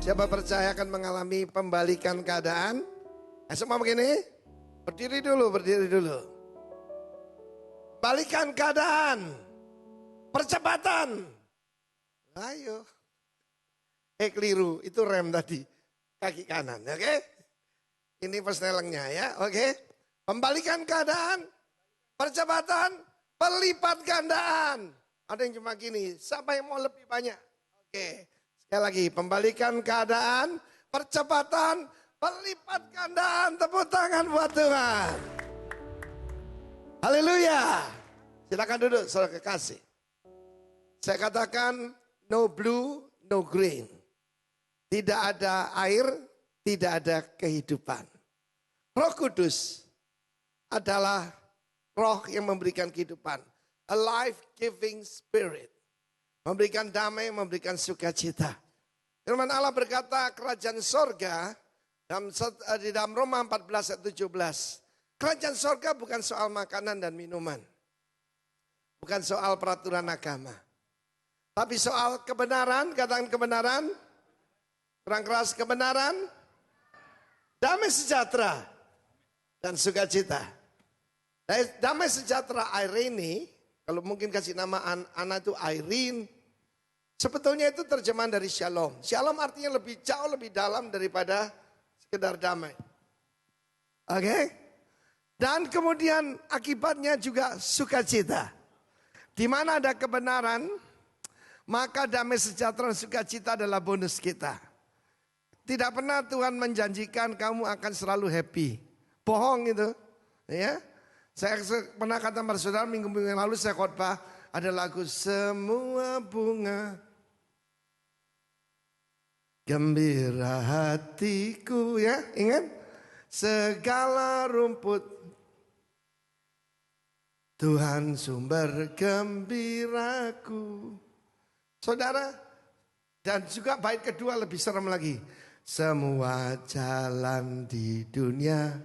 Siapa percaya akan mengalami pembalikan keadaan? Semua begini, berdiri dulu, berdiri dulu. Balikan keadaan, percepatan. Ayo. Keliru, itu rem tadi, kaki kanan, oke? Ini persnelengnya ya, oke? Pembalikan keadaan, percepatan, pelipat gandaan. Ada yang cuma gini, siapa yang mau lebih banyak? Oke, sekali lagi, pembalikan keadaan, percepatan, pelipat gandaan. Tepuk tangan buat Tuhan. Haleluya. Silakan duduk, saudara kekasih. Saya katakan no blue, no green. Tidak ada air, tidak ada kehidupan. Roh Kudus adalah roh yang memberikan kehidupan. A life-giving spirit. Memberikan damai, memberikan sukacita. Firman Allah berkata kerajaan sorga di dalam Roma 14 ayat 17. Kerajaan sorga bukan soal makanan dan minuman. Bukan soal peraturan agama. Tapi soal kebenaran, katakan kebenaran. Kurang keras, kebenaran. Damai sejahtera dan sukacita. Damai sejahtera Irene, kalau mungkin kasih nama anak itu Irene. Sebetulnya itu terjemahan dari shalom. Shalom artinya lebih jauh, lebih dalam daripada sekedar damai. Oke? Dan kemudian akibatnya juga sukacita. Di mana ada kebenaran, maka damai sejahtera dan sukacita adalah bonus kita. Tidak pernah Tuhan menjanjikan kamu akan selalu happy. Bohong itu. Ya. Saya pernah kata sama saudara minggu-minggu yang lalu saya khotbah ada lagu semua bunga gembira hatiku, ya, ingat? Segala rumput Tuhan sumber gembiraku. Saudara, dan juga bait kedua lebih serem lagi. Semua jalan di dunia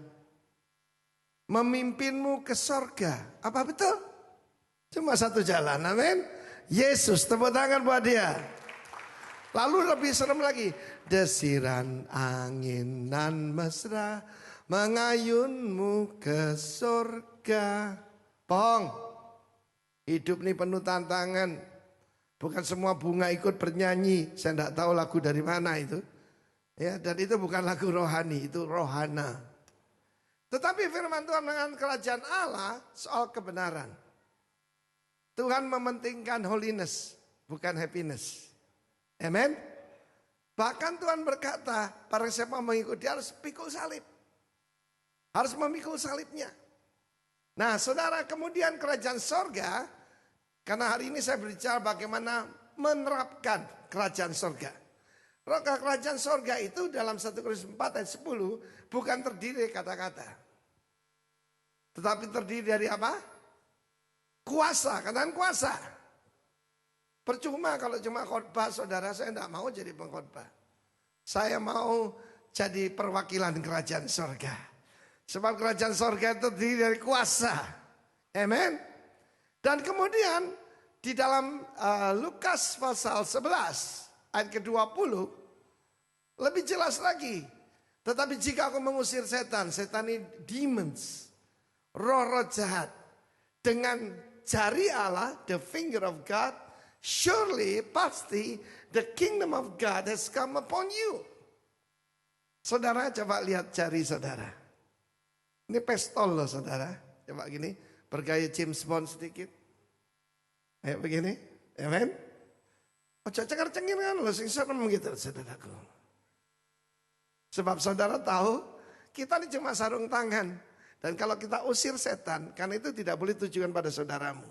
memimpinmu ke sorga. Apa betul? Cuma satu jalan, amin. Yesus, tepuk tangan buat dia. Lalu lebih serem lagi. Desiran anginan mesra mengayunmu ke sorga. Bohong. Hidup ini penuh tantangan. Bukan semua bunga ikut bernyanyi. Saya tidak tahu lagu dari mana itu. Ya, dan itu bukan lagu rohani, itu rohana. Tetapi firman Tuhan dengan kerajaan Allah soal kebenaran. Tuhan mementingkan holiness, bukan happiness. Amen. Bahkan Tuhan berkata, barang siapa mengikuti harus pikul salib. Harus memikul salibnya. Nah saudara, kemudian kerajaan sorga, karena hari ini saya berbicara bagaimana menerapkan kerajaan sorga. Kerajaan sorga itu dalam 1 Korintus 4 ayat 10 bukan terdiri dari kata-kata. Tetapi terdiri dari apa? Kuasa, katakan kuasa. Percuma kalau cuma khotbah, saudara, saya tidak mau jadi pengkhotbah. Saya mau jadi perwakilan kerajaan sorga. Sebab kerajaan sorga itu terdiri dari kuasa. Amen. Dan kemudian di dalam Lukas pasal 11 ayat ke-20 lebih jelas lagi. Tetapi jika aku mengusir setan, setan ini demons, roh-roh jahat, dengan jari Allah, the finger of God, surely pasti the kingdom of God has come upon you. Saudara coba lihat jari saudara. Ini pistol loh saudara. Coba gini, bergaya James Bond sedikit. Kayak begini, amen. Ojo cengar-cengir kan loh, sing serem gitu saudaraku. Sebab saudara tahu, kita ini cuma sarung tangan. Dan kalau kita usir setan, karena itu tidak boleh tujuan pada saudaramu.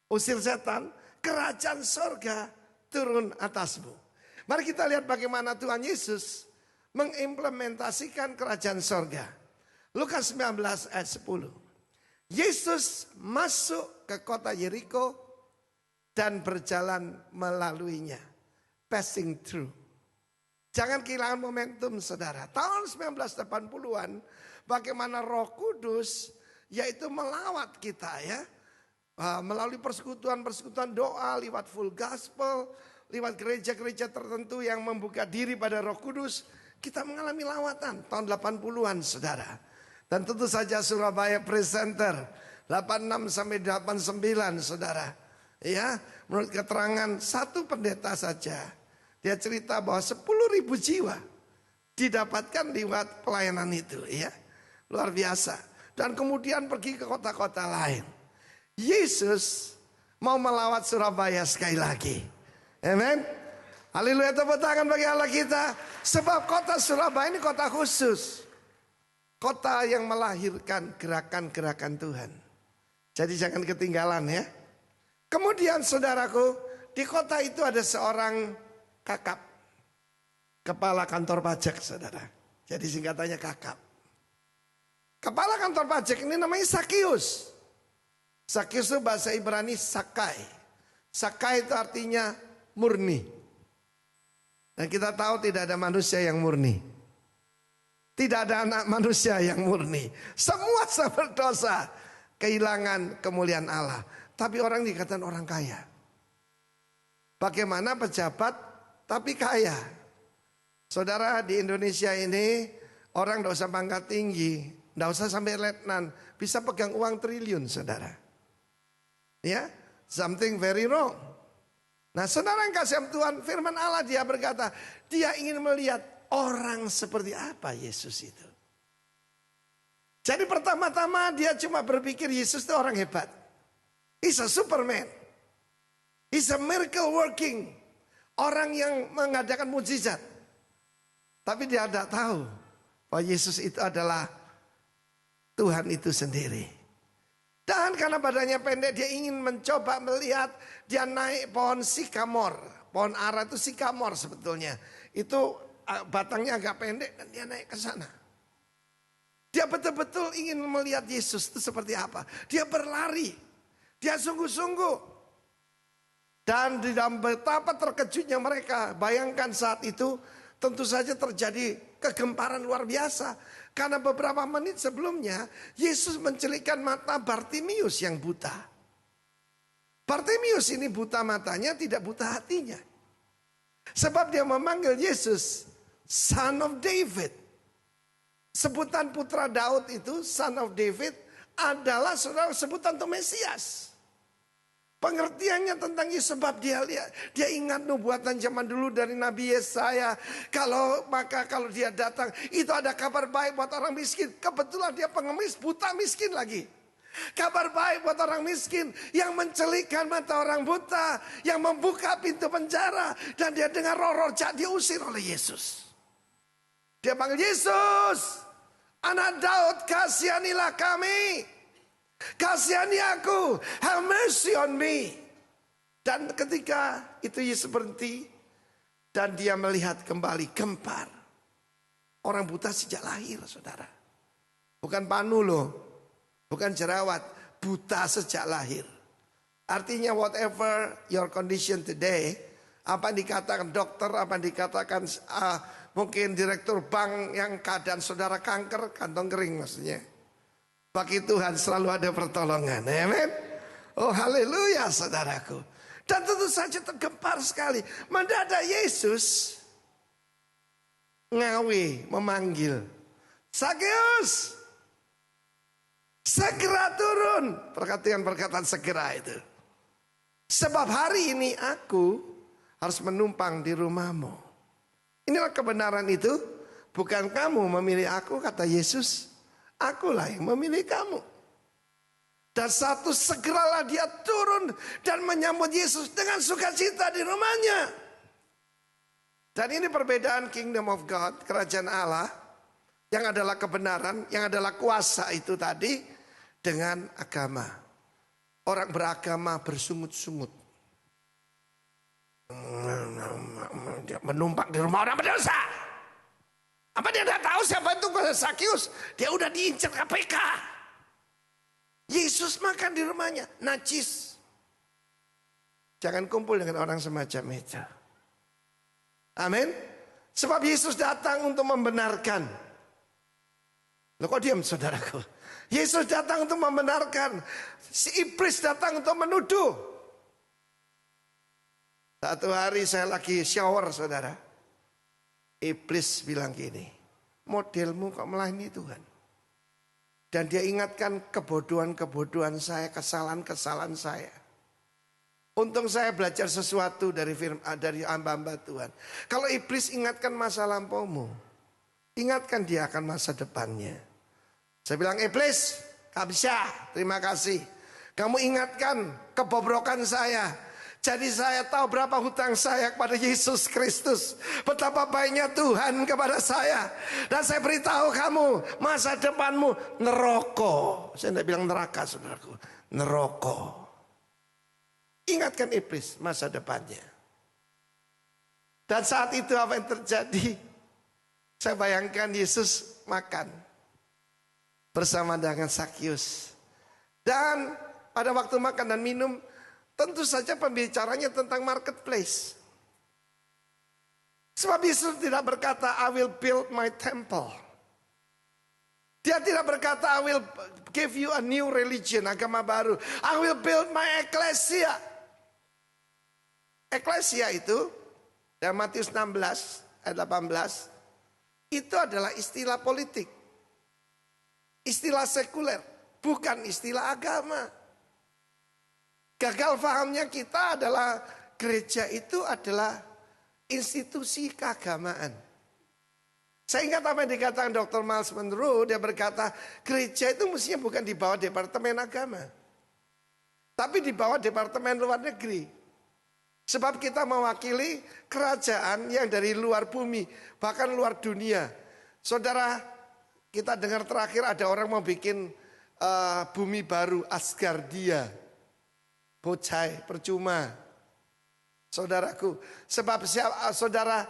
Usir setan, kerajaan sorga turun atasmu. Mari kita lihat bagaimana Tuhan Yesus mengimplementasikan kerajaan sorga. Lukas 19 ayat 10. Yesus masuk ke kota Yeriko dan berjalan melaluinya. Passing through. Jangan kehilangan momentum saudara. Tahun 1980-an bagaimana Roh Kudus yaitu melawat kita ya. Melalui persekutuan doa, lewat full gospel, lewat gereja-gereja tertentu yang membuka diri pada Roh Kudus, kita mengalami lawatan tahun 80-an saudara. Dan tentu saja Surabaya Presenter 86 sampai 89 saudara. Ya, menurut keterangan satu pendeta saja, dia cerita bahwa 10.000 jiwa didapatkan lewat pelayanan itu, ya. Luar biasa. Dan kemudian pergi ke kota-kota lain. Yesus mau melawat Surabaya sekali lagi. Amen. Haleluya, tepuk tangan bagi Allah kita. Sebab kota Surabaya ini kota khusus. Kota yang melahirkan gerakan-gerakan Tuhan. Jadi jangan ketinggalan ya. Kemudian saudaraku, di kota itu ada seorang kakap. Kepala kantor pajak saudara. Jadi singkatannya kakap. Kepala kantor pajak ini namanya Sakius. Sakius itu bahasa Ibrani Sakai. Sakai itu artinya murni. Dan kita tahu tidak ada manusia yang murni. Tidak ada anak manusia yang murni. Semua berdosa, kehilangan kemuliaan Allah. Tapi orang dikatakan orang kaya. Bagaimana pejabat tapi kaya? Saudara, di Indonesia ini orang tidak usah pangkat tinggi, tidak usah sampai letnan, bisa pegang uang triliun saudara. Ya, something very wrong. Nah saudara yang kasih Tuhan, firman Allah dia berkata, dia ingin melihat orang seperti apa Yesus itu. Jadi pertama-tama dia cuma berpikir Yesus itu orang hebat. He's a superman. He's a miracle working. Orang yang mengadakan mujizat. Tapi dia tidak tahu bahwa Yesus itu adalah Tuhan itu sendiri. Dan karena badannya pendek dia ingin mencoba melihat, dia naik pohon sikamor. Pohon ara itu sikamor sebetulnya. Itu batangnya agak pendek dan dia naik ke sana. Dia betul-betul ingin melihat Yesus itu seperti apa. Dia berlari. Dia sungguh-sungguh. Dan di dalam betapa terkejutnya mereka. Bayangkan saat itu tentu saja terjadi kegemparan luar biasa. Karena beberapa menit sebelumnya Yesus mencelikkan mata Bartimius yang buta. Bartimius ini buta matanya, tidak buta hatinya. Sebab dia memanggil Yesus Son of David. Sebutan putra Daud itu Son of David adalah saudara sebutan untuk Mesias. Pengertiannya tentang Yesus sebab dia ingat nubuatan zaman dulu dari Nabi Yesaya. Maka kalau dia datang itu ada kabar baik buat orang miskin. Kebetulan dia pengemis buta miskin lagi. Kabar baik buat orang miskin yang mencelikkan mata orang buta, yang membuka pintu penjara dan dia dengar roh-roh jahat diusir oleh Yesus. Dia panggil Yesus, Anak Daud kasihanilah kami. Kasihani aku, have mercy on me. Dan ketika itu Yesus berhenti dan dia melihat kembali gempar. Orang buta sejak lahir saudara. Bukan panu loh, bukan jerawat, buta sejak lahir. Artinya whatever your condition today, apa yang dikatakan dokter, apa yang dikatakan mungkin direktur bank yang keadaan saudara kanker, kantong kering maksudnya. Bagi Tuhan selalu ada pertolongan. Amen. Oh haleluya saudaraku. Dan tentu saja tergempar sekali. Mendadak Yesus ngawi memanggil. Sakeus. Segera turun. Perkataan segera itu. Sebab hari ini aku harus menumpang di rumahmu. Inilah kebenaran itu. Bukan kamu memilih aku kata Yesus. Akulah yang memilih kamu. Dan segeralah dia turun dan menyambut Yesus dengan sukacita di rumahnya. Dan ini perbedaan kingdom of God, kerajaan Allah. Yang adalah kebenaran, yang adalah kuasa itu tadi. Dengan agama. Orang beragama bersungut-sungut. Menumpang di rumah orang berdosa. Apa dia tidak tahu siapa itu Sakius? Dia udah diincar KPK. Yesus makan di rumahnya, najis. Jangan kumpul dengan orang semacam itu. Amin. Sebab Yesus datang untuk membenarkan. Loh kok diam saudaraku? Yesus datang untuk membenarkan. Si iblis datang untuk menuduh. Satu hari saya lagi shower saudara. Iblis bilang gini, modelmu kok melayani Tuhan. Dan dia ingatkan kebodohan-kebodohan saya, kesalahan-kesalahan saya. Untung saya belajar sesuatu dari hamba-hamba Tuhan. Kalau iblis ingatkan masa lampaumu, ingatkan dia akan masa depannya. Saya bilang, iblis, gak bisa, terima kasih. Kamu ingatkan kebobrokan saya. Jadi saya tahu berapa hutang saya kepada Yesus Kristus. Betapa baiknya Tuhan kepada saya. Dan saya beritahu kamu, masa depanmu neraka. Saya tidak bilang neraka saudaraku, neraka. Ingatkan iblis masa depannya. Dan saat itu apa yang terjadi? Saya bayangkan Yesus makan bersama dengan Zakius. Dan pada waktu makan dan minum, tentu saja pembicaranya tentang marketplace. Sebab Yesus tidak berkata, I will build my temple. Dia tidak berkata, I will give you a new religion, agama baru. I will build my ecclesia. Eklesia itu, dalam Matius 16 ayat 18, itu adalah istilah politik. Istilah sekuler, bukan istilah agama. Gagal pahamnya kita adalah gereja itu adalah institusi keagamaan. Saya ingat apa yang dikatakan Dr. Miles Monroe, dia berkata gereja itu mestinya bukan di bawah departemen agama. Tapi di bawah departemen luar negeri. Sebab kita mewakili kerajaan yang dari luar bumi, bahkan luar dunia. Saudara, kita dengar terakhir ada orang mau bikin bumi baru, Asgardia. Bocai, percuma. Saudaraku, sebab saudara,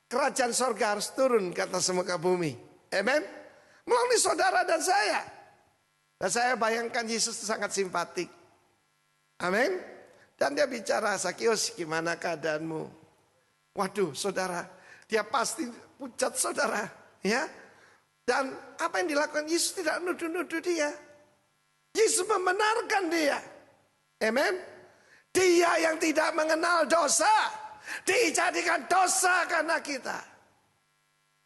kerajaan sorga harus turun ke atas muka bumi. Amen. Melalui saudara dan saya. Dan saya bayangkan Yesus sangat simpatik. Amin. Dan dia bicara, Zakius, gimana keadaanmu? Waduh, saudara, dia pasti pucat saudara, ya. Dan apa yang dilakukan Yesus tidak nuduh-nuduh dia. Yesus membenarkan dia. Amen. Dia yang tidak mengenal dosa, dijadikan dosa karena kita.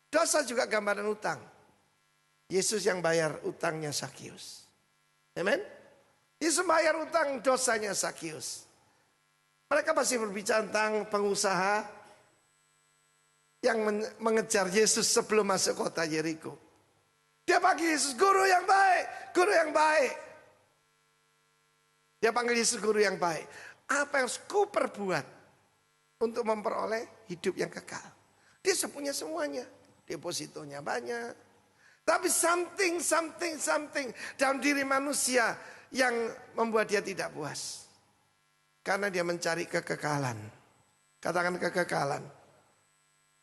Dosa juga gambaran utang. Yesus yang bayar utangnya Zakius. Amen. Yesus bayar utang dosanya Zakius. Mereka pasti berbicara tentang pengusaha yang mengejar Yesus sebelum masuk kota Yeriko. Dia panggil Yesus guru yang baik, guru yang baik. Dia panggil Yesus guru yang baik. Apa yang harus ku perbuat untuk memperoleh hidup yang kekal? Dia punya semuanya. Depositonya banyak. Tapi something dalam diri manusia yang membuat dia tidak puas. Karena dia mencari kekekalan. Katakan kekekalan.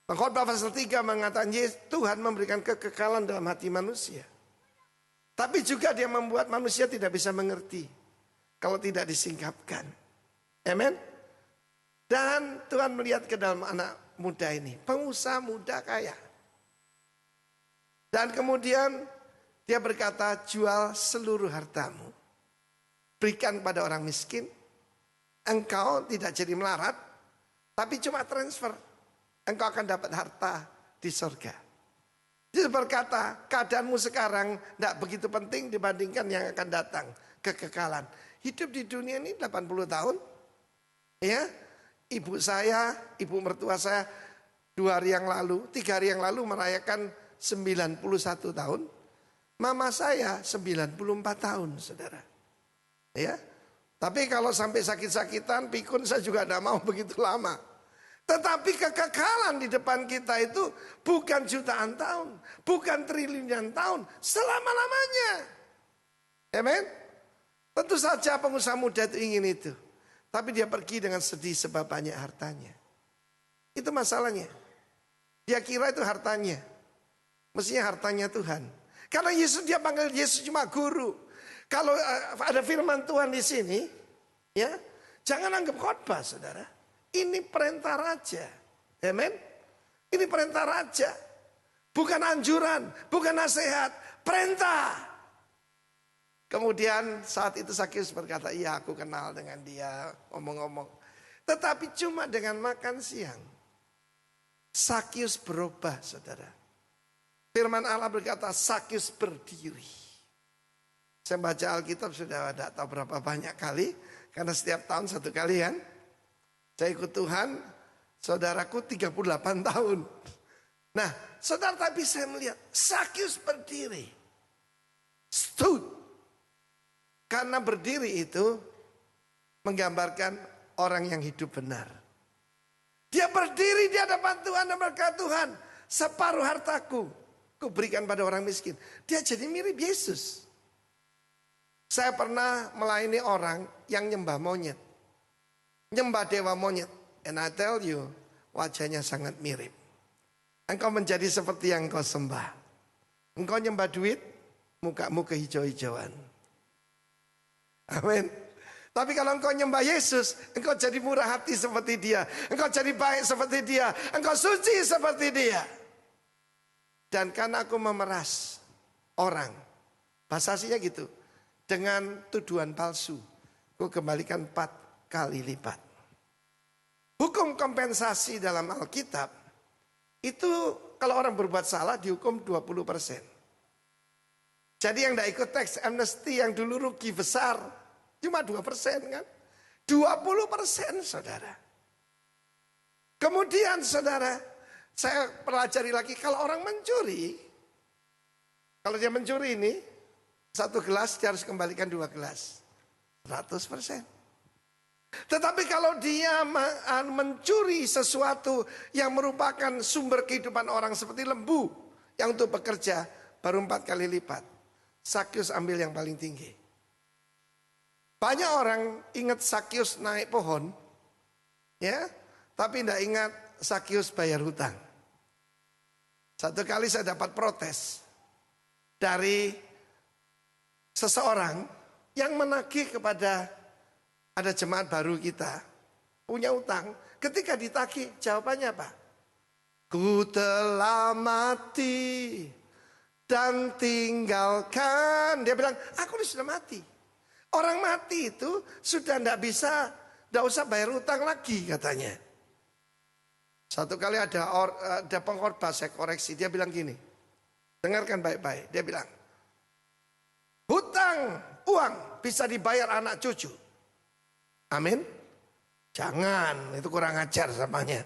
Pengkhotbah pasal 3 mengatakan Tuhan memberikan kekekalan dalam hati manusia. Tapi juga dia membuat manusia tidak bisa mengerti. Kalau tidak disingkapkan. Amen. Dan Tuhan melihat ke dalam anak muda ini. Pengusaha muda kaya. Dan kemudian dia berkata, jual seluruh hartamu. Berikan pada orang miskin. Engkau tidak jadi melarat, tapi cuma transfer. Engkau akan dapat harta di surga. Dia berkata, keadaanmu sekarang tidak begitu penting dibandingkan yang akan datang. Kekekalan. Hidup di dunia ini 80 tahun. Ya, ibu mertua saya 2 hari yang lalu, 3 hari yang lalu merayakan 91 tahun. Mama saya 94 tahun, saudara. Ya. Tapi kalau sampai sakit-sakitan, pikun saya juga tidak mau begitu lama. Tetapi kekekalan di depan kita itu bukan jutaan tahun, bukan triliunan tahun, selama-lamanya. Amen. Tentu saja pengusaha muda itu ingin itu. Tapi dia pergi dengan sedih sebab banyak hartanya. Itu masalahnya. Dia kira itu hartanya. Mestinya hartanya Tuhan. Karena dia panggil Yesus cuma guru. Kalau ada firman Tuhan di sini, ya, jangan anggap khotbah, saudara. Ini perintah raja. Amen. Ini perintah raja. Bukan anjuran, bukan nasihat, perintah. Kemudian saat itu Zakius berkata, iya aku kenal dengan dia, ngomong-ngomong. Tetapi cuma dengan makan siang, Sakyus berubah, saudara. Firman Allah berkata, Sakyus berdiri. Saya baca Alkitab sudah tidak tahu berapa banyak kali. Karena setiap tahun satu kali kan. Saya ikut Tuhan, saudaraku 38 tahun. Nah, saudara, tapi saya melihat Sakyus berdiri. Stood. Karena berdiri itu menggambarkan orang yang hidup benar. Dia berdiri di hadapan Tuhan dan berkata, Tuhan, separuh hartaku ku berikan pada orang miskin. Dia jadi mirip Yesus. Saya pernah melayani orang yang nyembah monyet. Nyembah dewa monyet. And I tell you, wajahnya sangat mirip. Engkau menjadi seperti yang engkau sembah. Engkau nyembah duit, mukamu kehijau-hijauan. Amin. Tapi kalau engkau nyembah Yesus, engkau jadi murah hati seperti dia. Engkau jadi baik seperti dia. Engkau suci seperti dia. Dan karena aku memeras orang, bahasa aslinya gitu, dengan tuduhan palsu, aku kembalikan 4 kali lipat. Hukum kompensasi dalam Alkitab, itu kalau orang berbuat salah dihukum 20%. Jadi yang tidak ikut teks amnesty yang dulu rugi besar, cuma 2% kan. 20% saudara. Kemudian saudara, saya pelajari lagi kalau orang mencuri. Kalau dia mencuri ini, 1 gelas dia harus kembalikan 2 gelas. 100%. Tetapi kalau dia mencuri sesuatu yang merupakan sumber kehidupan orang seperti lembu. Yang untuk bekerja baru 4 kali lipat. Sakyus ambil yang paling tinggi. Banyak orang ingat Sakyus naik pohon, ya, tapi tidak ingat Sakyus bayar hutang. Satu kali saya dapat protes dari seseorang yang menagih kepada ada jemaat baru kita punya utang. Ketika ditagih, jawabannya apa? Ku telah mati dan tinggalkan. Dia bilang, aku sudah mati. Orang mati itu sudah tidak usah bayar utang lagi katanya. Satu kali ada pengkhotbah, saya koreksi. Dia bilang gini, dengarkan baik-baik. Dia bilang, hutang uang bisa dibayar anak cucu. Amin. Jangan, itu kurang ajar samanya.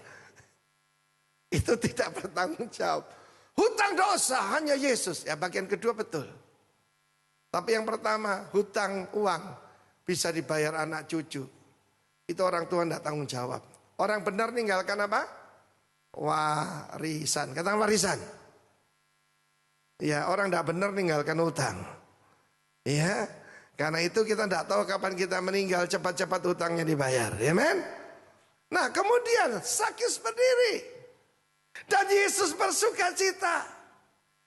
Itu tidak bertanggung jawab. Hutang dosa hanya Yesus. Ya bagian kedua betul. Tapi yang pertama, hutang uang bisa dibayar anak cucu. Itu orang tua tidak tanggung jawab. Orang benar ninggalkan apa? Warisan. Katakan warisan. Ya, orang tidak benar ninggalkan hutang. Ya, karena itu kita tidak tahu kapan kita meninggal, cepat-cepat hutangnya dibayar. Amen. Nah, kemudian Sakyus berdiri. Dan Yesus bersukacita.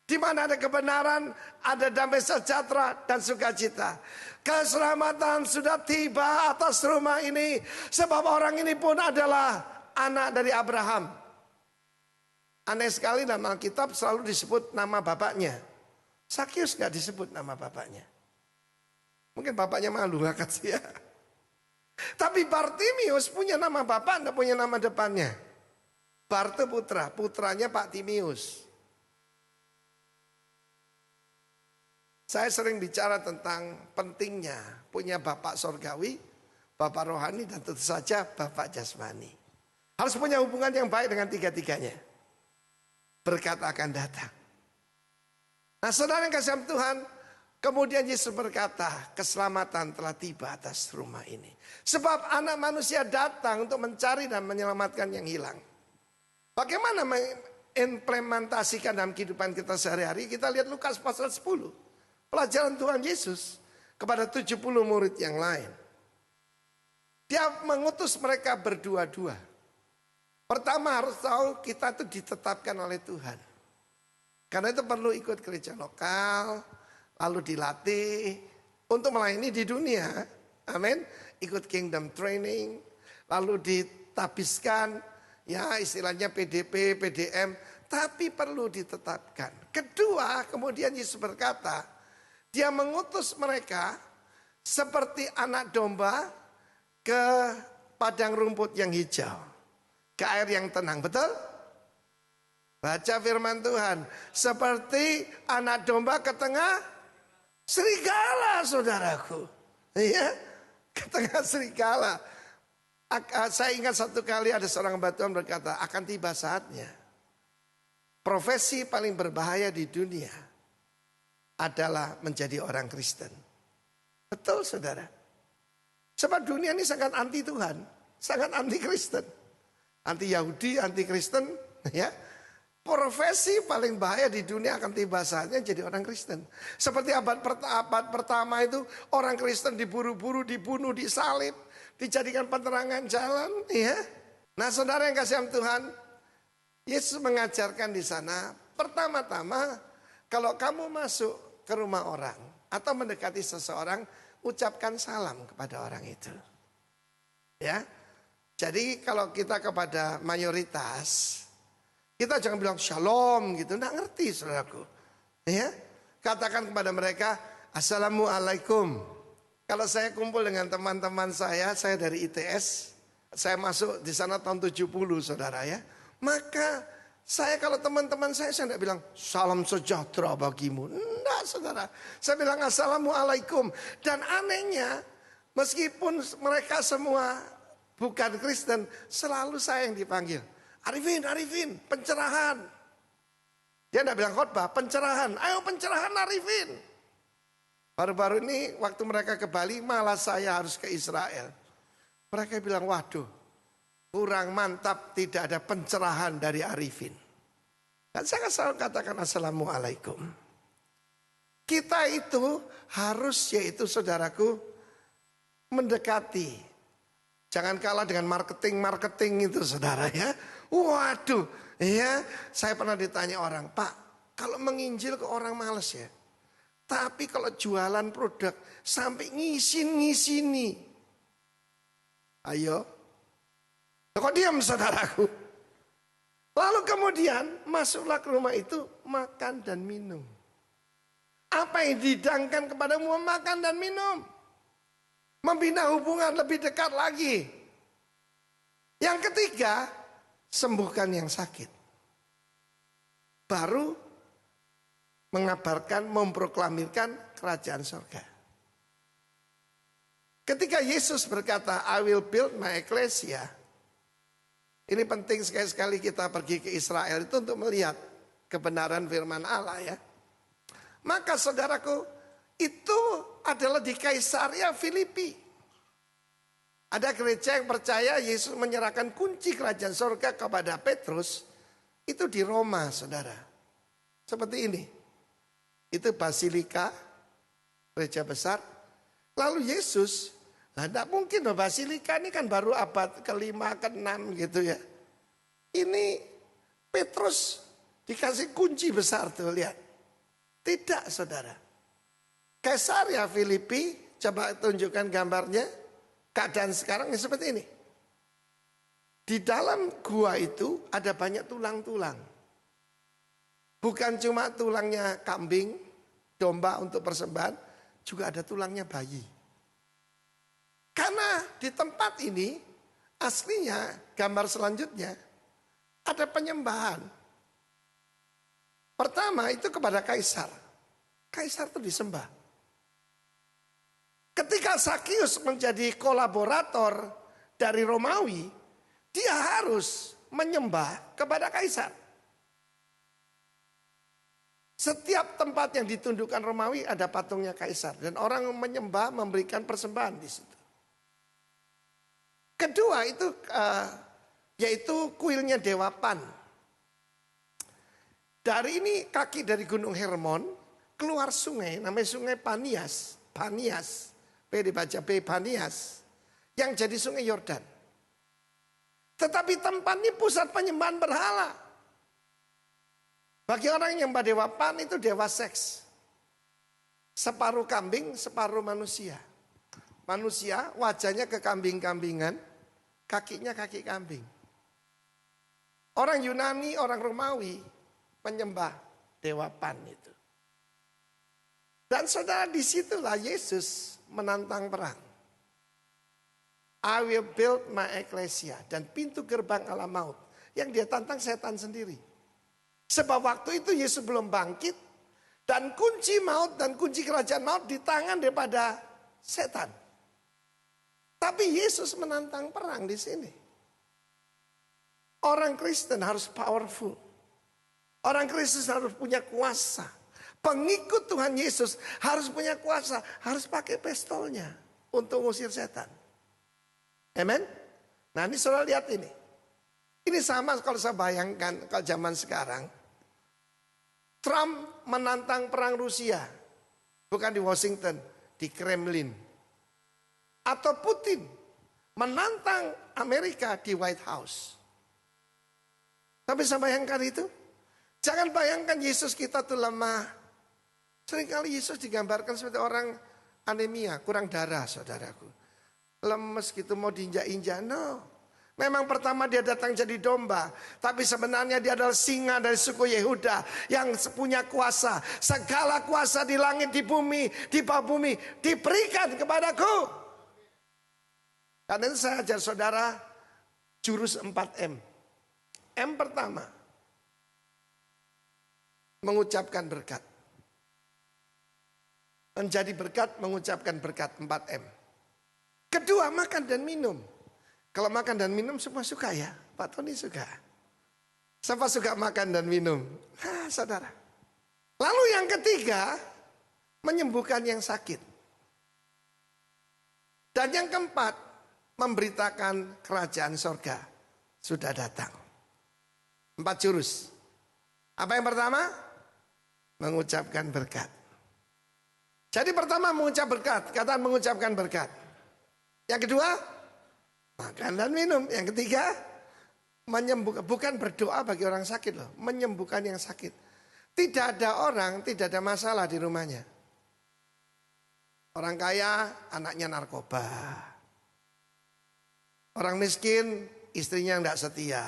Di mana ada kebenaran, ada damai sejahtera dan sukacita. Keselamatan sudah tiba atas rumah ini. Sebab orang ini pun adalah anak dari Abraham. Aneh sekali dalam Alkitab selalu disebut nama bapaknya. Sakyus gak disebut nama bapaknya. Mungkin bapaknya malu gak kasih ya. Tapi Bartimius punya nama bapak, tidak punya nama depannya. Barte putra, putranya Pak Timius. Saya sering bicara tentang pentingnya punya bapak sorgawi, bapak rohani, dan tentu saja bapak jasmani. Harus punya hubungan yang baik dengan tiga-tiganya. Berkat akan datang. Nah, saudara yang kasih Tuhan, kemudian Yesus berkata, keselamatan telah tiba atas rumah ini. Sebab anak manusia datang untuk mencari dan menyelamatkan yang hilang. Bagaimana mengimplementasikan dalam kehidupan kita sehari-hari? Kita lihat Lukas pasal 10. Pelajaran Tuhan Yesus kepada 70 murid yang lain. Dia mengutus mereka berdua-dua. Pertama harus tahu kita itu ditetapkan oleh Tuhan. Karena itu perlu ikut gereja lokal, lalu dilatih untuk melayani di dunia. Amin. Ikut kingdom training, lalu ditabiskan, ya istilahnya PDP, PDM. Tapi perlu ditetapkan. Kedua, kemudian Yesus berkata, dia mengutus mereka seperti anak domba ke padang rumput yang hijau, ke air yang tenang. Betul? Baca firman Tuhan. Seperti anak domba ke tengah serigala, saudaraku. Iya, ke tengah serigala. Saya ingat satu kali ada seorang hamba Tuhan berkata, akan tiba saatnya profesi paling berbahaya di dunia adalah menjadi orang Kristen. Betul, saudara. Sebab dunia ini sangat anti Tuhan, sangat anti Kristen, anti Yahudi, anti Kristen. Ya, profesi paling bahaya di dunia akan tiba saatnya jadi orang Kristen. Seperti abad pertama itu orang Kristen diburu-buru, dibunuh, disalib, dijadikan penerangan jalan. Ya. Nah, saudara yang kasih Tuhan, Yesus mengajarkan di sana, pertama-tama kalau kamu masuk ke rumah orang atau mendekati seseorang, ucapkan salam kepada orang itu. Ya. Jadi kalau kita kepada mayoritas, kita jangan bilang shalom gitu, enggak ngerti, saudaraku. Ya. Katakan kepada mereka, assalamualaikum. Kalau saya kumpul dengan teman-teman saya dari ITS, saya masuk di sana tahun 70, saudara ya. Maka saya kalau teman-teman saya tidak bilang salam sejahtera bagimu. Enggak, saudara. Saya bilang assalamualaikum. Dan anehnya, meskipun mereka semua bukan Kristen, selalu saya yang dipanggil. Arifin, Arifin, pencerahan. Dia tidak bilang khotbah, pencerahan. Ayo pencerahan Arifin. Baru-baru ini waktu mereka ke Bali, malah saya harus ke Israel. Mereka bilang, waduh, kurang mantap, tidak ada pencerahan dari Arifin. Dan saya selalu katakan assalamualaikum. Kita itu harus, yaitu saudaraku, mendekati. Jangan kalah dengan marketing itu, saudara ya. Waduh, ya, saya pernah ditanya orang, Pak, kalau menginjil ke orang males ya. Tapi kalau jualan produk sampai ngisin-ngisini. Ayo. Kok diam, saudaraku? Lalu kemudian masuklah ke rumah itu, makan dan minum. Apa yang didangkan kepadamu, makan dan minum. Membina hubungan lebih dekat lagi. Yang ketiga, sembuhkan yang sakit. Baru mengabarkan, memproklamirkan kerajaan surga. Ketika Yesus berkata, I will build my ecclesia. Ini penting sekali-sekali kita pergi ke Israel itu untuk melihat kebenaran firman Allah ya. Maka saudaraku, itu adalah di Kaisaria Filipi. Ada gereja yang percaya Yesus menyerahkan kunci kerajaan surga kepada Petrus. Itu di Roma, saudara. Seperti ini. Itu basilika, gereja besar. Lalu Yesus, nah tidak mungkin loh, basilika ini kan baru abad ke-5, ke-6 gitu ya. Ini Petrus dikasih kunci besar tuh, lihat. Tidak, saudara. Kaisaria Filipi, coba tunjukkan gambarnya. Keadaan sekarang seperti ini. Di dalam gua itu ada banyak tulang-tulang. Bukan cuma tulangnya kambing, domba untuk persembahan, juga ada tulangnya bayi. Karena di tempat ini, aslinya gambar selanjutnya, ada penyembahan. Pertama itu kepada kaisar. Kaisar itu disembah. Ketika Sakius menjadi kolaborator dari Romawi, dia harus menyembah kepada kaisar. Setiap tempat yang ditundukkan Romawi ada patungnya kaisar. Dan orang menyembah, memberikan persembahan di situ. Kedua itu yaitu kuilnya Dewa Pan. Dari ini kaki dari Gunung Hermon keluar sungai, namanya sungai Panias. Panias, P dibaca P, Panias. Yang jadi sungai Yordan. Tetapi tempat ini pusat penyembahan berhala. Bagi orang yang nyembah Dewa Pan itu dewa seks. Separuh kambing, separuh manusia. Manusia wajahnya kekambing-kambingan, kakinya kaki kambing. Orang Yunani, orang Romawi menyembah Dewa Pan itu. Dan saudara, disitulah Yesus menantang perang. I will build my ecclesia. Dan pintu gerbang alam maut. Yang dia tantang setan sendiri. Sebab waktu itu Yesus belum bangkit. Dan kunci maut dan kunci kerajaan maut di tangan daripada setan. Tapi Yesus menantang perang di sini. Orang Kristen harus powerful. Orang Kristen harus punya kuasa. Pengikut Tuhan Yesus harus punya kuasa. Harus pakai pistolnya untuk ngusir setan. Amen. Nah ini saudara lihat ini. Ini sama kalau saya bayangkan kalau zaman sekarang. Trump menantang perang Rusia. Bukan di Washington, di Kremlin. Atau Putin menantang Amerika di White House. Tapi saya bayangkan itu. Jangan bayangkan Yesus kita tuh lemah. Seringkali Yesus digambarkan seperti orang anemia, kurang darah saudaraku. Lemes gitu mau diinjak-injak, no. Memang pertama dia datang jadi domba. Tapi sebenarnya dia adalah singa dari suku Yehuda. Yang punya kuasa. Segala kuasa di langit, di bumi, di bawah bumi. Diberikan kepadaku. Karena itu saya ajar saudara jurus 4M. M pertama. Mengucapkan berkat. Menjadi berkat, mengucapkan berkat 4M. Kedua, makan dan minum. Kalau makan dan minum semua suka ya. Pak Tony suka. Siapa suka makan dan minum? Nah, saudara. Lalu yang ketiga, menyembuhkan yang sakit. Dan yang keempat, memberitakan kerajaan sorga sudah datang. 4 jurus. Apa yang pertama? Mengucapkan berkat. Jadi pertama mengucap berkat. Kata mengucapkan berkat. Yang kedua, makan dan minum. Yang ketiga, menyembuhkan. Bukan berdoa bagi orang sakit loh. Menyembuhkan yang sakit. Tidak ada orang, tidak ada masalah di rumahnya. Orang kaya, anaknya narkoba. Orang miskin, istrinya tidak setia.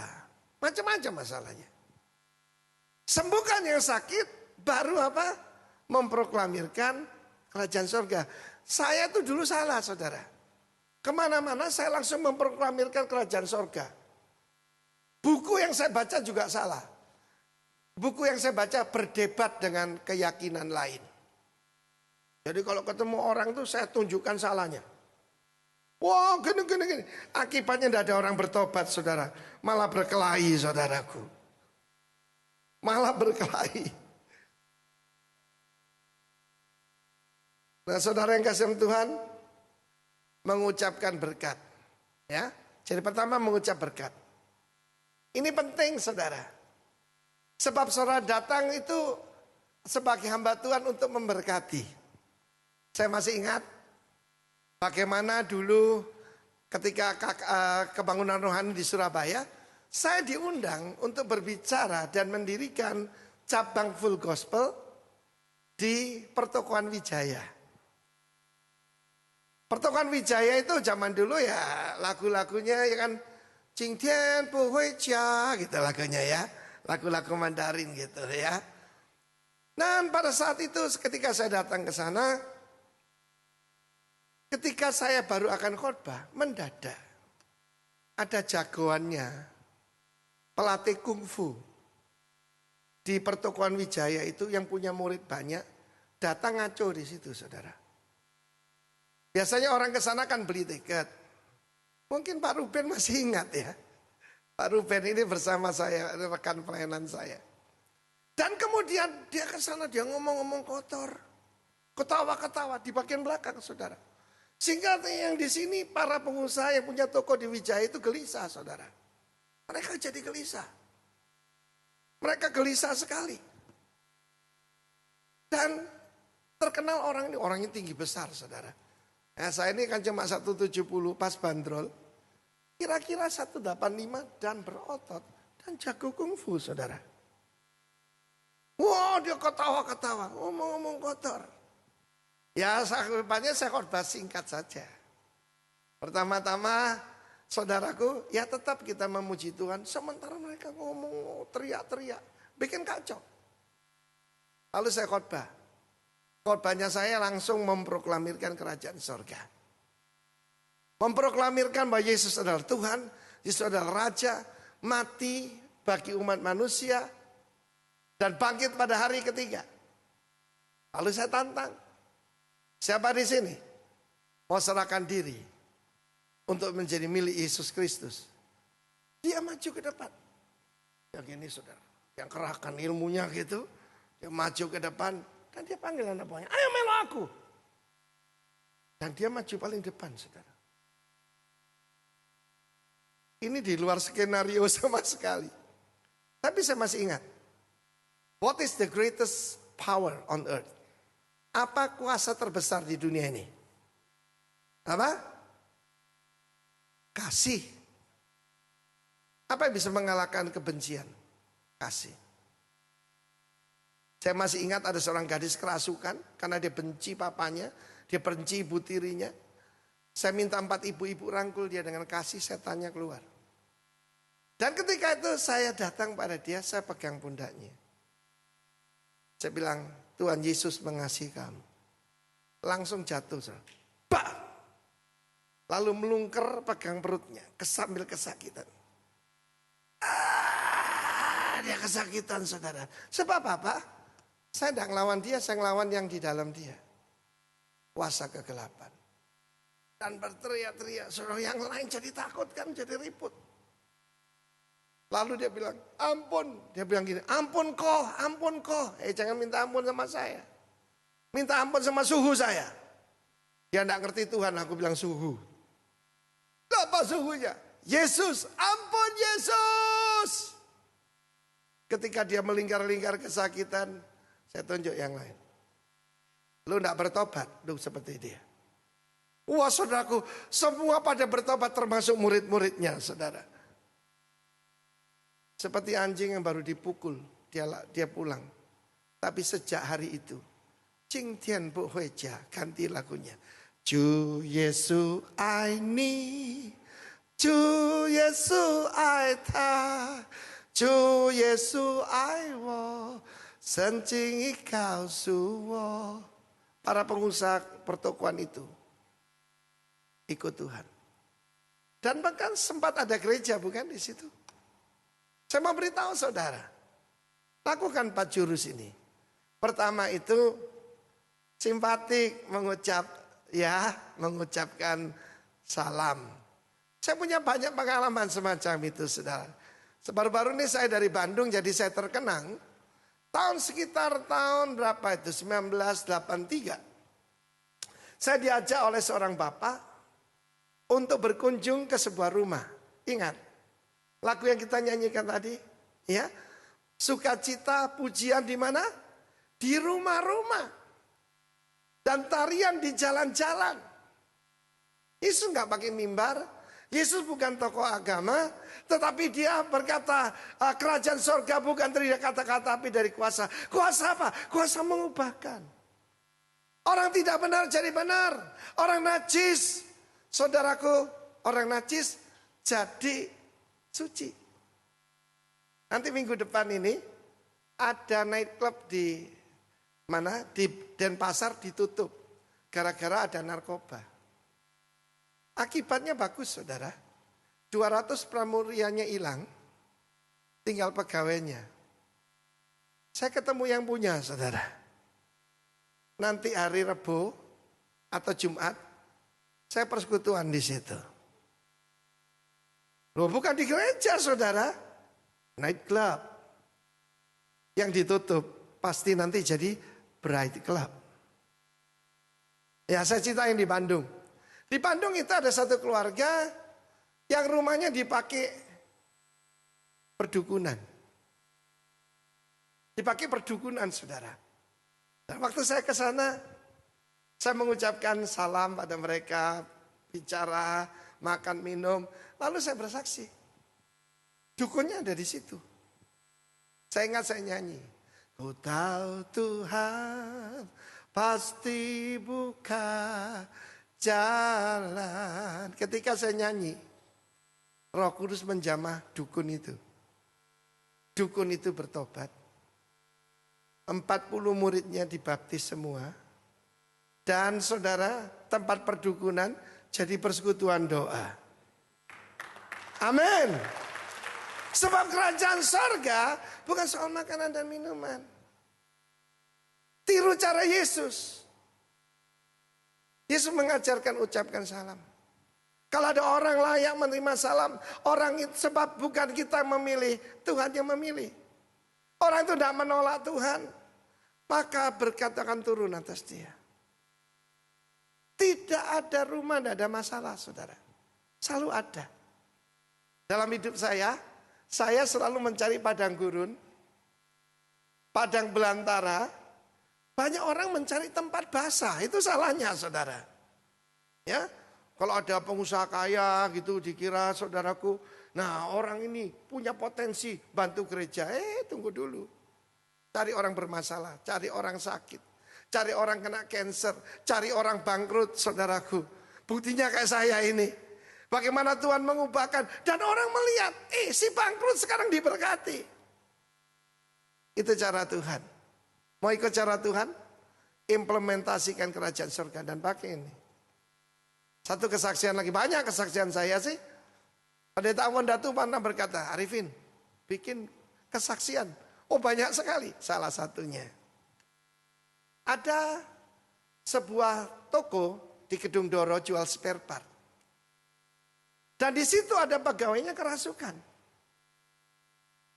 Macam-macam masalahnya. Sembuhkan yang sakit, baru apa? Memproklamirkan kerajaan surga. Saya tuh dulu salah saudara. Kemana-mana saya langsung memproklamirkan kerajaan sorga. Buku yang saya baca juga salah. Buku yang saya baca berdebat dengan keyakinan lain. Jadi kalau ketemu orang tuh saya tunjukkan salahnya. Wah gini. Akibatnya tidak ada orang bertobat saudara. Malah berkelahi saudaraku. Malah berkelahi. Nah saudara yang kasih Tuhan. Mengucapkan berkat. Ya. Jadi pertama mengucap berkat. Ini penting saudara. Sebab saudara datang itu sebagai hamba Tuhan untuk memberkati. Saya masih ingat bagaimana dulu ketika kebangunan rohani di Surabaya. Saya diundang untuk berbicara dan mendirikan cabang full gospel di Pertokohan Wijaya. Pertokohan Wijaya itu zaman dulu ya lagu-lagunya ya kan Jingtian Bu Hui Jia gitu lagunya ya. Lagu-lagu Mandarin gitu ya. Dan pada saat itu ketika saya datang ke sana, ketika saya baru akan khotbah, mendadak ada jagoannya, pelatih kungfu di Pertokohan Wijaya itu yang punya murid banyak, datang ngaco di situ saudara. Biasanya orang ke sana kan beli tiket. Mungkin Pak Ruben masih ingat ya. Pak Ruben ini bersama saya, rekan pelayanan saya. Dan kemudian dia ke sana, dia ngomong-ngomong kotor. Ketawa-ketawa di bagian belakang saudara. Sehingga yang di sini para pengusaha yang punya toko di Wijaya itu gelisah saudara. Mereka jadi gelisah. Mereka gelisah sekali. Dan terkenal orang ini, orangnya tinggi besar saudara. Nah, saya ini kan cuma 170 pas bandrol. Kira-kira 185 dan berotot. Dan jago kungfu saudara. Wah dia ketawa-ketawa. Ngomong-ngomong kotor. Ya sahabatnya saya khotbah singkat saja. Pertama-tama saudaraku ya tetap kita memuji Tuhan. Sementara mereka ngomong teriak-teriak. Bikin kacau. Lalu saya khotbah. Khotbahnya saya langsung memproklamirkan kerajaan sorga. Memproklamirkan bahwa Yesus adalah Tuhan, Yesus adalah Raja, mati bagi umat manusia, dan bangkit pada hari ketiga. Lalu saya tantang, siapa di sini mau serahkan diri untuk menjadi milik Yesus Kristus? Dia maju ke depan. Yang ini saudara, yang kerahkan ilmunya gitu, dia maju ke depan, dan dia panggil anak buahnya, ayo melo aku. Dan dia maju paling depan saudara. Ini di luar skenario sama sekali. Tapi saya masih ingat. What is the greatest power on earth? Apa kuasa terbesar di dunia ini? Apa? Kasih. Apa yang bisa mengalahkan kebencian? Kasih. Saya masih ingat ada seorang gadis kerasukan karena dia benci papanya, dia benci ibu tirinya. Saya minta 4 ibu-ibu rangkul dia dengan kasih, setannya keluar. Dan ketika itu saya datang pada dia, saya pegang pundaknya. Saya bilang, Tuhan Yesus mengasihi kamu. Langsung jatuh. Bah! Lalu melungker pegang perutnya, sambil kesakitan. Dia kesakitan saudara. Sebab apa? Saya tidak ngelawan dia, saya ngelawan yang di dalam dia. Kuasa kegelapan. Dan berteriak-teriak, saudara yang lain jadi takut kan, jadi ribut. Lalu dia bilang, ampun. Dia bilang gini, ampun kok, ampun kok. Jangan minta ampun sama saya. Minta ampun sama suhu saya. Dia tidak ngerti Tuhan, aku bilang suhu. Apa suhunya? Yesus, ampun Yesus. Ketika dia melingkar-lingkar kesakitan, saya tunjuk yang lain. Lu tidak bertobat, lu seperti dia. Wah saudaraku, semua pada bertobat termasuk murid-muridnya saudara. Seperti anjing yang baru dipukul, dia pulang. Tapi sejak hari itu, Jing Tian Bu Hui Jia ganti lagunya. Ju Yesu ai ni, Ju Yesu ai ta, Ju Yesu ai wo, Sen Jing I Kau Su wo. Para pengusaha pertokoan itu ikut Tuhan. Dan bahkan sempat ada gereja bukan di situ. Saya mau beritahu saudara, lakukan 4 jurus ini. Pertama itu simpatik mengucapkan salam. Saya punya banyak pengalaman semacam itu saudara. Baru-baru ini saya dari Bandung jadi saya terkenang. Sekitar tahun berapa itu? 1983. Saya diajak oleh seorang bapak untuk berkunjung ke sebuah rumah. Ingat, lagu yang kita nyanyikan tadi, ya, sukacita pujian di mana? Di rumah-rumah dan tarian di jalan-jalan. Yesus nggak pakai mimbar, Yesus bukan tokoh agama, tetapi dia berkata kerajaan sorga bukan dari kata-kata tapi dari kuasa. Kuasa apa? Kuasa mengubahkan. Orang tidak benar jadi benar, orang najis. Saudaraku, orang najis jadi suci. Nanti minggu depan ini ada night club di mana? Di Denpasar ditutup gara-gara ada narkoba. Akibatnya bagus saudara. 200 pramurianya hilang, tinggal pegawainya. Saya ketemu yang punya saudara. Nanti hari Rabu atau Jumat saya persekutuan di situ. Loh bukan di gereja saudara, night club. Yang ditutup pasti nanti jadi bright club. Ya saya ceritain di Bandung. Di Bandung itu ada satu keluarga yang rumahnya dipakai perdukunan. Dipakai perdukunan saudara. Dan waktu saya ke sana, saya mengucapkan salam pada mereka, bicara, makan, minum. Lalu saya bersaksi. Dukunnya ada di situ. Saya ingat saya nyanyi. Ku tahu Tuhan pasti buka jalan. Ketika saya nyanyi, Roh Kudus menjamah dukun itu. Dukun itu bertobat. 40 muridnya dibaptis semua. Dan saudara, tempat perdukunan jadi persekutuan doa. Amin. Sebab kerajaan sorga bukan soal makanan dan minuman. Tiru cara Yesus. Yesus mengajarkan ucapkan salam. Kalau ada orang layak menerima salam, orang itu sebab bukan kita memilih, Tuhan yang memilih. Orang itu tidak menolak Tuhan, maka berkat akan turun atas dia. Tidak ada rumah, tidak ada masalah, saudara. Selalu ada. Dalam hidup saya selalu mencari padang gurun, padang belantara. Banyak orang mencari tempat basah, itu salahnya saudara. Ya, kalau ada pengusaha kaya gitu dikira saudaraku, nah orang ini punya potensi bantu gereja. Tunggu dulu. Cari orang bermasalah, cari orang sakit, cari orang kena cancer, cari orang bangkrut saudaraku. Buktinya kayak saya ini. Bagaimana Tuhan mengubahkan dan orang melihat, si bangkrut sekarang diberkati. Itu cara Tuhan. Mau ikut cara Tuhan? Implementasikan kerajaan surga dan pakai ini. Satu kesaksian lagi, banyak kesaksian saya sih. Pendeta Awon Datu pernah berkata, Arifin, bikin kesaksian. Oh banyak sekali, salah satunya. Ada sebuah toko di Gedung Doro jual spare part. Dan di situ ada pegawainya kerasukan.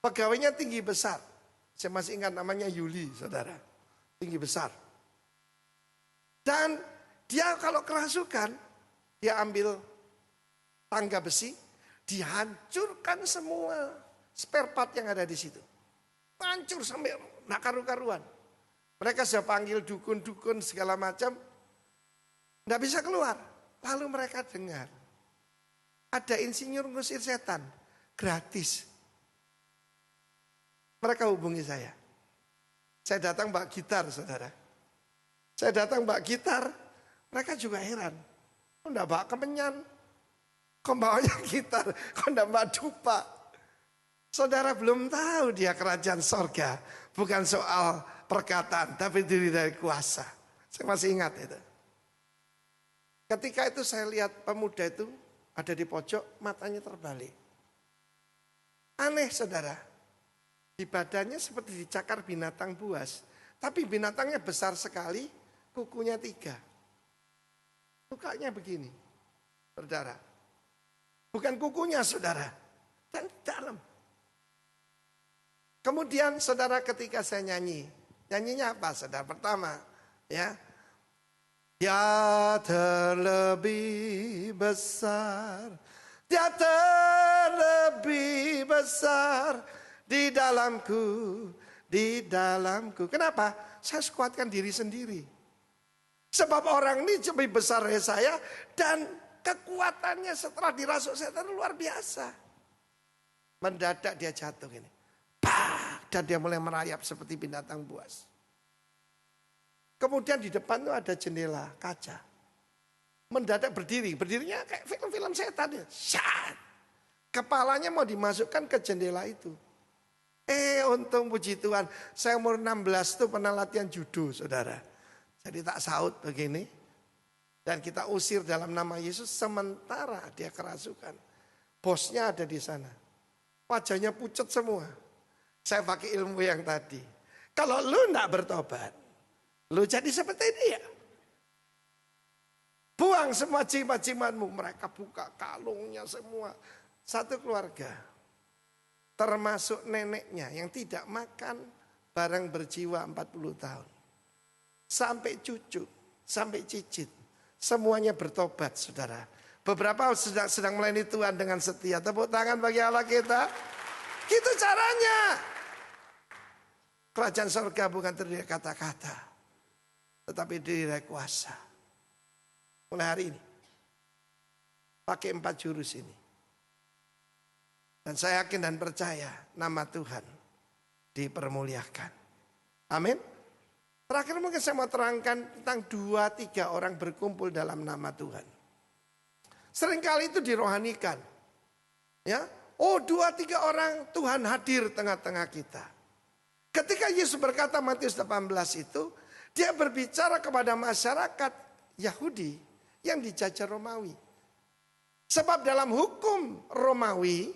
Pegawainya tinggi besar. Saya masih ingat namanya Yuli, saudara. Tinggi besar. Dan dia kalau kerasukan, dia ambil tangga besi, dihancurkan semua spare part yang ada di situ. Hancur sampai nak karu-karuan. Mereka sudah panggil dukun-dukun segala macam. Tidak bisa keluar. Lalu mereka dengar. Ada insinyur ngusir setan. Gratis. Mereka hubungi saya. Saya datang bawa gitar, saudara. Saya datang bawa gitar. Mereka juga heran. Kok enggak bawa kemenyan? Kok bawanya gitar? Kok enggak bawa dupa? Saudara belum tahu dia kerajaan sorga. Bukan soal perkataan, tapi diri dari kuasa. Saya masih ingat itu. Ketika itu saya lihat pemuda itu ada di pojok, matanya terbalik. Aneh, saudara. Di badannya seperti dicakar binatang buas. Tapi binatangnya besar sekali, kukunya 3. Mukanya begini, berdarah. Bukan kukunya saudara, dan dalam. Kemudian saudara ketika saya nyanyi. Nyanyinya apa saudara? Pertama, ya. Dia terlebih besar. Dia terlebih besar. Di dalamku. Kenapa? Saya kuatkan diri sendiri. Sebab orang ini lebih besar dari saya. Dan kekuatannya setelah dirasuk setan luar biasa. Mendadak dia jatuh gini. Dan dia mulai merayap seperti binatang buas. Kemudian di depan tuh ada jendela kaca. Mendadak berdiri. Berdirinya kayak film-film setan. Syat. Kepalanya mau dimasukkan ke jendela itu. Untung puji Tuhan, saya umur 16 tuh pernah latihan judo saudara. Jadi tak saut begini. Dan kita usir dalam nama Yesus sementara dia kerasukan. Bosnya ada di sana. Wajahnya pucat semua. Saya pakai ilmu yang tadi. Kalau lu enggak bertobat, lu jadi seperti dia. Buang semua jimat-jimatmu. Mereka buka kalungnya semua. Satu keluarga. Termasuk neneknya yang tidak makan barang berjiwa 40 tahun. Sampai cucu, sampai cicit. Semuanya bertobat saudara. Beberapa sedang melayani Tuhan dengan setia. Tepuk tangan bagi Allah kita. Itu caranya. Kerajaan surga bukan terdiri dari kata-kata. Tetapi terdiri dari kuasa. Mulai hari ini. Pakai 4 jurus ini. Dan saya yakin dan percaya nama Tuhan dipermuliakan. Amin. Terakhir mungkin saya mau terangkan tentang 2-3 orang berkumpul dalam nama Tuhan. Seringkali itu dirohanikan. Ya, 2-3 orang Tuhan hadir tengah-tengah kita. Ketika Yesus berkata Matius 18 itu, dia berbicara kepada masyarakat Yahudi yang dijajah Romawi. Sebab dalam hukum Romawi,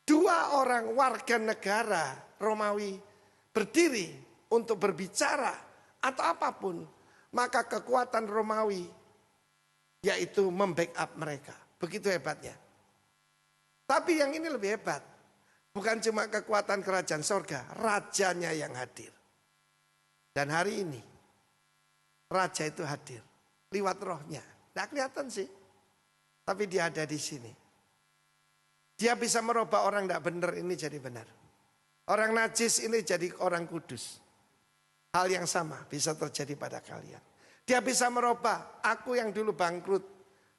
dua orang warga negara Romawi berdiri untuk berbicara atau apapun, maka kekuatan Romawi yaitu membackup mereka. Begitu hebatnya. Tapi yang ini lebih hebat. Bukan cuma kekuatan kerajaan sorga, rajanya yang hadir. Dan hari ini, raja itu hadir lewat rohnya. Tidak kelihatan sih, tapi dia ada di sini. Dia bisa merubah orang tidak benar ini jadi benar. Orang najis ini jadi orang kudus. Hal yang sama bisa terjadi pada kalian. Dia bisa merubah aku yang dulu bangkrut,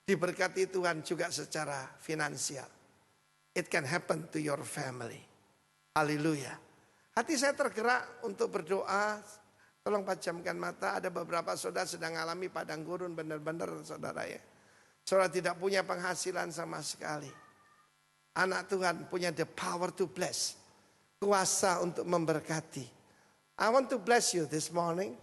diberkati Tuhan juga secara finansial. It can happen to your family. Haleluya. Hati saya tergerak untuk berdoa. Tolong pejamkan mata. Ada beberapa saudara sedang alami padang gurun benar-benar saudara ya. Saudara tidak punya penghasilan sama sekali. Anak Tuhan punya the power to bless. Kuasa untuk memberkati. I want to bless you this morning.